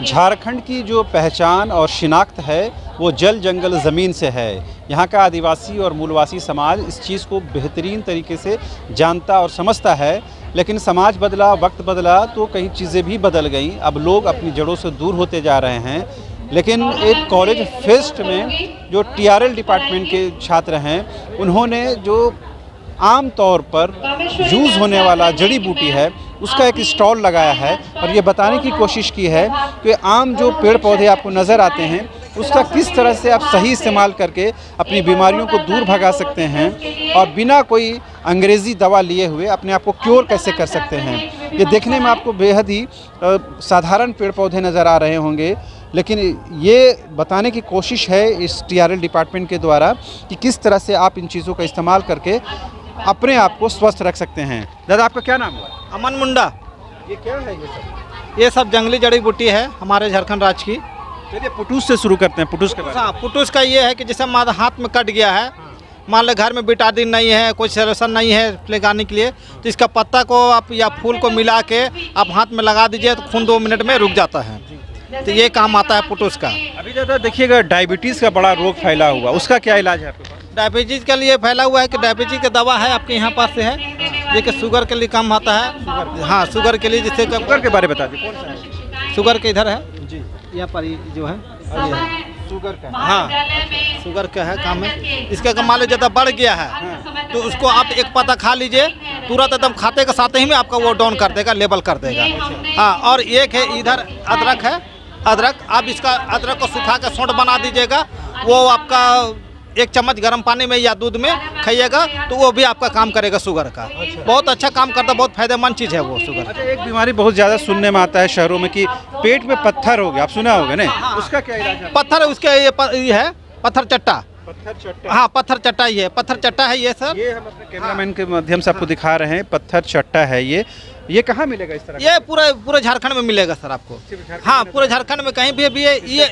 झारखंड की जो पहचान और शिनाख्त है वो जल जंगल ज़मीन से है। यहाँ का आदिवासी और मूलवासी समाज इस चीज़ को बेहतरीन तरीके से जानता और समझता है, लेकिन समाज बदला, वक्त बदला तो कई चीज़ें भी बदल गईं। अब लोग अपनी जड़ों से दूर होते जा रहे हैं। लेकिन एक कॉलेज फेस्ट में जो TRL डिपार्टमेंट के छात्र हैं, उन्होंने जो आम तौर पर यूज़ होने वाला जड़ी बूटी है उसका एक स्टॉल लगाया है और ये बताने की कोशिश की है कि आम जो पेड़ पौधे आपको नज़र आते हैं उसका किस तरह से आप सही इस्तेमाल करके अपनी बीमारियों को दूर भगा सकते हैं और बिना कोई अंग्रेज़ी दवा लिए हुए अपने आप को क्योर कैसे कर सकते हैं। ये देखने में आपको बेहद ही साधारण पेड़ पौधे नज़र आ रहे होंगे, लेकिन ये बताने की कोशिश है इस TRL डिपार्टमेंट के द्वारा कि किस तरह से आप इन चीज़ों का इस्तेमाल करके अपने आप को स्वस्थ रख सकते हैं। दादा, आपका क्या नाम हुआ? अमन मुंडा। ये क्या है ये सब जंगली जड़ी बूटी है हमारे झारखंड राज्य की। चलिए पुटूस से शुरू करते हैं। पुटूस के बारे में। हाँ, पुटूस का ये है कि जैसे हमारा हाथ में कट गया है, मान लो घर में बेटाडीन नहीं है, कोई सोल्यूशन नहीं है लगाने के लिए, तो इसका पत्ता को आप या फूल को मिला के आप हाथ में लगा दीजिए तो खून 2 मिनट में रुक जाता है। तो ये काम आता है पुटूस का। अभी ज़्यादा देखिएगा डायबिटीज़ का बड़ा रोग फैला हुआ, उसका क्या इलाज है आपके पास? डायबिटीज़ के लिए फैला हुआ है कि डायबिटीज़ की दवा है आपके यहाँ पास से है, जो कि शुगर के लिए काम आता है। हाँ, शुगर के लिए, जिससे शुगर के बारे में बता दीजिए। कौन सा है? शुगर के इधर है जी, यहाँ पर ये जो है शुगर का। हाँ, शुगर का है काम है। इसका मान लो ज़्यादा बढ़ गया है तो उसको आप एक पत्ता खा लीजिए, तुरंत एकदम खाते के साथ ही में आपका वो डाउन कर देगा, लेवल कर देगा। हाँ, और एक है इधर अदरक है। अदरक, आप इसका अदरक को सुखा के सौंठ बना दीजिएगा, वो आपका 1 चम्मच गर्म पानी में या दूध में खाइएगा तो वो भी आपका काम करेगा शुगर का। बहुत अच्छा काम करता है, बहुत फायदेमंद चीज़ है वो शुगर। अच्छा, एक बीमारी बहुत ज़्यादा सुनने में आता है शहरों में कि पेट में पत्थर हो गया, आप सुना होगा ना? उसका क्या इलाज है? पत्थर, उसके ये है पत्थर चट्टा। पत्थर चट्टा। हाँ, पत्थर चट्टा ही है, पत्थर चट्टा है ये सर। ये हम अपने कैमरामैन के माध्यम से आपको दिखा रहे हैं, पत्थर चट्टा है ये कहाँ मिलेगा इस तरह? ये पूरे झारखंड में मिलेगा सर आपको। हाँ, पूरे झारखंड में कहीं भी ये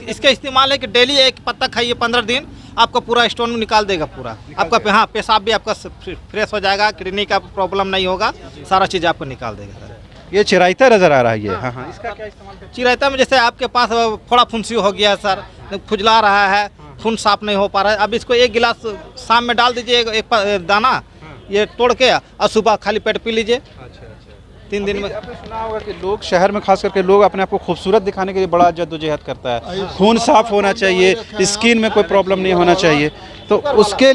इसका इस्तेमाल है कि डेली एक पत्ता खाइए 15 दिन, आपको पूरा स्टोन निकाल देगा पूरा। आपका हाँ, पेशाब भी आपका फ्रेश हो जाएगा, किडनी का प्रॉब्लम नहीं होगा, सारा चीज़ आपको निकाल देगा सर। ये चिरायता नजर आ रहा है ये। हाँ हाँ, इसका क्या इस्तेमाल करते हैं? चिरायता में जैसे आपके पास फोड़ा फुंसी हो गया है सर, खुजला रहा है, खून साफ नहीं हो पा रहा है, अब इसको 1 गिलास शाम में डाल दीजिए, एक दाना ये तोड़ के, और सुबह खाली पेट पी लीजिए। 3 दिन में। आपने सुना होगा कि लोग शहर में खास करके लोग अपने आप को खूबसूरत दिखाने के लिए बड़ा जद्दोजहद करता है। खून साफ होना चाहिए, स्किन में कोई प्रॉब्लम नहीं होना चाहिए, तो उसके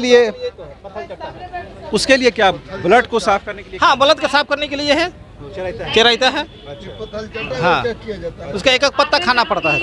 लिए क्या ब्लड को साफ करने के लिए? हाँ, ब्लड को साफ करने के लिए है चिरायता है। हाँ, उसका 1 पत्ता खाना पड़ता है।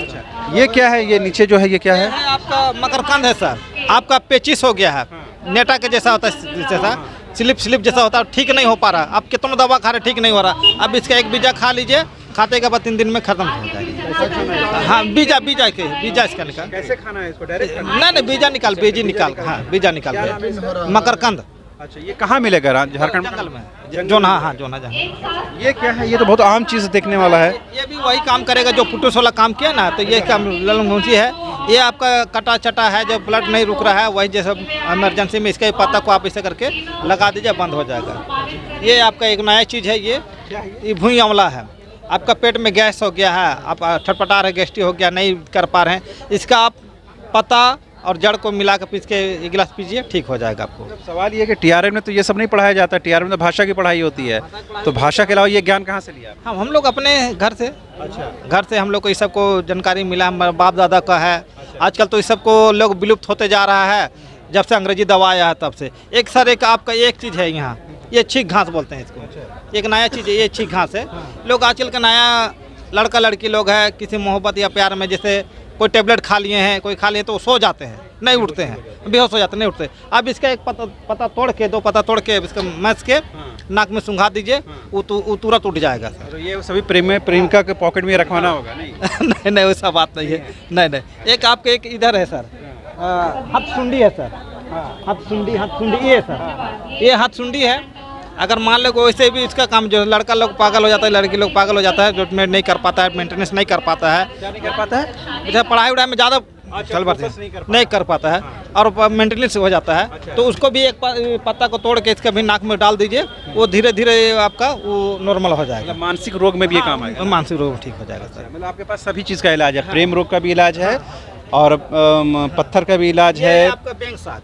ये क्या है? ये नीचे जो है ये क्या है? आपका मकरकंद है सर। आपका पेचिस हो गया है, नेटा के जैसा होता है, जैसा स्लिप जैसा होता है, ठीक नहीं हो पा रहा। आप कितना दवा खा रहे, ठीक नहीं हो रहा। अब इसका 1 बीजा खा लीजिए, खाते के बाद 3 दिन में खत्म हो जाएगा। हाँ, बीजा इसका निकाल। कैसे खाना है इसको? डायरेक्ट? नहीं, बीजा निकाल, बीजी निकाल। हाँ, बीजा निकाल के। मकरकंद। अच्छा, ये कहाँ मिलेगा? झारखंड जंगल में, जोना। हाँ, जोना जंगल। ये क्या है? ये तो बहुत आम चीज़ देखने वाला है। ये भी वही काम करेगा जो पुटूस वाला काम किया ना, तो ये काम ललंगूसी है। ये आपका कटा चटा है, जो ब्लड नहीं रुक रहा है, वही जैसे इमरजेंसी में इसके पत्ता को आप ऐसे करके लगा दीजिए, बंद हो जाएगा। ये आपका एक नया चीज़ है। ये भूई आंवला है। आपका पेट में गैस हो गया है, आप छटपटा रहे, गैस्ट्रिक हो गया, नहीं कर पा रहे हैं, इसका आप पत्ता और जड़ को मिला कर पीस के 1 गिलास पीजिए, ठीक हो जाएगा आपको। सवाल ये है कि TRL में तो ये सब नहीं पढ़ाया जाता। TRL में तो भाषा की पढ़ाई होती है, तो भाषा के अलावा ये ज्ञान कहाँ से लिया? हम लोग अपने घर से। अच्छा, घर से हम लोग को इस सब को जानकारी मिला, हमारे बाप दादा का है। आजकल तो इस सब को लोग विलुप्त होते जा रहा है, जब से अंग्रेजी दवा आया है तब से। एक आपका एक चीज़ है यहाँ, ये छीक घास बोलते हैं इसको। एक नया चीज़ है, ये छीक घास है। लोग आजकल का नया लड़का लड़की लोग है, किसी मोहब्बत या प्यार में जैसे कोई टेबलेट खा लिए हैं, कोई खा लिए तो सो जाते हैं, नहीं उठते हैं, बेहोश हो जाते हैं, नहीं उठते। अब इसका 1 पत्ता तोड़ के, 2 पत्ता तोड़ के इसका मैस के नाक में सूंघा दीजिए, वो तुरंत उठ जाएगा सर। तो ये सभी प्रेमिका के पॉकेट में रखवाना होगा? नहीं नहीं, वैसा बात नहीं है। नहीं, एक आपके एक इधर है सर, हाथसुंडी है सर। हाथसुंडी ये सर, ये हाथसुंडी है। अगर मान लो वैसे भी इसका काम, जो लड़का लोग पागल हो जाता है, लड़की लोग पागल हो जाता है, जो नहीं कर पाता है, मेंटेनेंस नहीं कर पाता है। क्या नहीं कर पाता है? जैसे पढ़ाई उढ़ाई में ज़्यादा चल बढ़ते focus नहीं कर नहीं कर पाता है और मेंटेनेंस हो जाता है। तो उसको भी एक पत्ता को तोड़ के इसके भी नाक में डाल दीजिए, वो धीरे धीरे आपका वो नॉर्मल हो जाएगा। मतलब मानसिक रोग में भी ये काम आएगा। मानसिक रोग ठीक हो जाएगा सर। मतलब आपके पास सभी चीज़ का इलाज है, प्रेम रोग का भी इलाज है और पत्थर का भी इलाज ये है। आपका बेंग साग,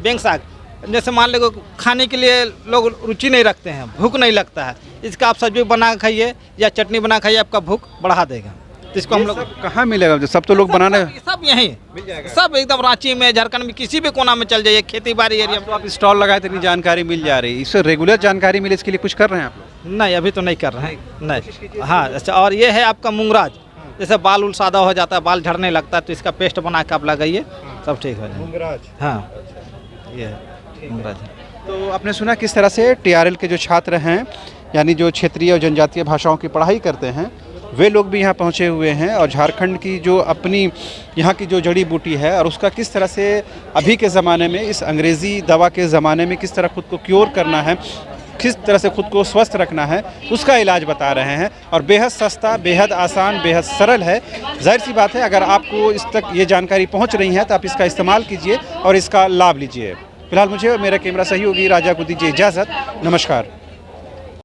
बेंग साग जैसे मान लो खाने के लिए लोग रुचि नहीं रखते हैं, भूख नहीं लगता है, इसका आप सब्जी बना के खाइए या चटनी बना खाइए, आपका भूख बढ़ा देगा। तो इसको हम लोग कहाँ मिलेगा? सब तो लोग बनाने सब यहीं मिल जाएगा, सब एकदम रांची में, झारखंड में, किसी भी कोना में चल जाइए, खेती बाड़ी एरिया तो आप स्टॉल लगाए तो इतनी जानकारी मिल जा रही है। इससे रेगुलर जानकारी मिले, इसके लिए कुछ कर रहे हैं आप लोग? नहीं अभी तो नहीं कर रहे हैं, नहीं। हाँ अच्छा, और ये है आपका मुंगराज, जैसे बाल उल सादा हो जाता है, बाल झड़ने लगता है, तो इसका पेस्ट बना के आप लगाइए, सब ठीक हो जाएगा। हाँ ये है मुंगराज। तो आपने सुना किस तरह से टीआरएल के जो छात्र हैं, यानी जो क्षेत्रीय और जनजातीय भाषाओं की पढ़ाई करते हैं, वे लोग भी यहाँ पहुँचे हुए हैं और झारखंड की जो अपनी यहाँ की जो जड़ी बूटी है और उसका किस तरह से अभी के ज़माने में, इस अंग्रेज़ी दवा के ज़माने में किस तरह खुद को क्योर करना है, किस तरह से खुद को स्वस्थ रखना है, उसका इलाज बता रहे हैं। और बेहद सस्ता, बेहद आसान, बेहद सरल है। जाहिर सी बात है, अगर आपको इस तक ये जानकारी पहुँच रही है तो आप इसका इस्तेमाल कीजिए और इसका लाभ लीजिए। फिलहाल मुझे मेरा कैमरा सहयोगी राजा को दीजिए इजाज़त। नमस्कार।